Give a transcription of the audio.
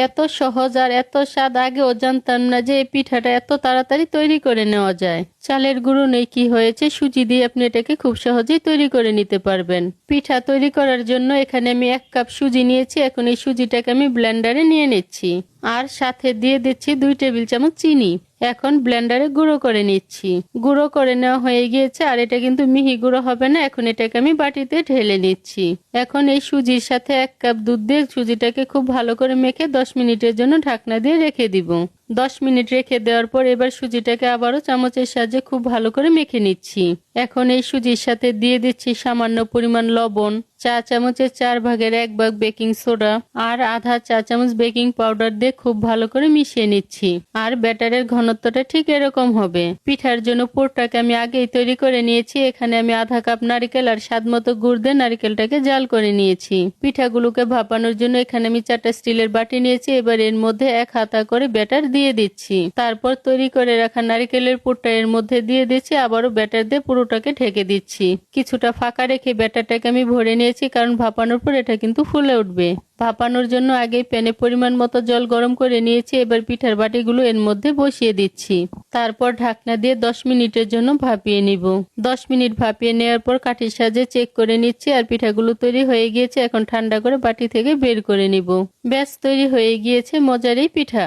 এত সহজ আর এত স্বাদ, আগেও জানতাম না যে এই পিঠাটা এত তাড়াতাড়ি তৈরি করে নেওয়া যায়। চালের গুঁড়ো নেই, কি হয়েছে, সুজি দিয়ে আপনি এটাকে খুব সহজেই তৈরি করে নিতে পারবেন। পিঠা তৈরি করার জন্য এখানে আমি 1 কাপ সুজি নিয়েছি। এখন এই সুজিটাকে আমি ব্লেন্ডারে নিয়ে নিচ্ছি আর সাথে দিয়ে দিচ্ছি 2 টেবিল চামচ চিনি। এখন ব্লেন্ডারে গুঁড়ো করে নিচ্ছি। গুঁড়ো করে নেওয়া হয়ে গিয়েছে, আর এটা কিন্তু মিহি গুঁড়ো হবে না। এখন এটাকে আমি বাটিতে ঢেলে নিচ্ছি। এখন এই সুজির সাথে 1 কাপ দুধ দিয়ে সুজিটাকে খুব ভালো করে মেখে 10 মিনিটের জন্য ঢাকনা দিয়ে রেখে দিব। 10 মিনিট রেখে দেওয়ার পর এবার সুজিটাকে আবারও চামচের সাহায্যে খুব ভালো করে মেখে নিচ্ছি। এখন এই সুজির সাথে দিয়ে দিচ্ছি সামান্য পরিমাণ লবণ, চা চামচের 4/1 ভাগ বেকিং সোডা আর আধা চা চামচ বেকিং পাউডার দিয়ে খুব ভালো করে মিশিয়ে নিচ্ছি। আর ব্যাটারের ঘনত্বটা ঠিক এরকম হবে। পিঠার জন্য পুরটাকে আমি আগেই তৈরি করে নিয়েছি। এখানে আমি আধা কাপ নারকেল আর স্বাদ মতো গুড় দিয়ে নারকেলটাকে জাল করে নিয়েছি। পিঠাগুলোকে ভাপানোর জন্য এখানে আমি 4টা স্টিলের বাটি নিয়েছি। এবার এর মধ্যে 1 হাতা করে ব্যাটার দিয়ে দিচ্ছি। তারপর তৈরি করে রাখা নারকেলের পুরটা এর মধ্যে দিয়ে দিচ্ছি। আবারও ব্যাটার দিয়ে পুরোটাকে ঢেকে দিচ্ছি। কিছুটা ফাঁকা রেখে ব্যাটারটাকে আমি ভরে নিয়েছি, কারণ ভাপানোর পর এটা কিন্তু ফুলে উঠবে। ভাপানোর জন্য আগেই প্যানে পরিমাণ মতো জল গরম করে নিয়েছি। এবার পিঠার বাটিগুলো এর মধ্যে বসিয়ে দিচ্ছি। তারপর ঢাকনা দিয়ে 10 মিনিটের জন্য ভাপিয়ে নিব। 10 মিনিট ভাপিয়ে নেওয়ার পর কাঠির সাহায্যে চেক করে নিচ্ছি, আর পিঠাগুলো তৈরি হয়ে গিয়েছে। এখন ঠান্ডা করে বাটি থেকে বের করে নিব। ব্যাস, তৈরি হয়ে গিয়েছে মজার এই পিঠা।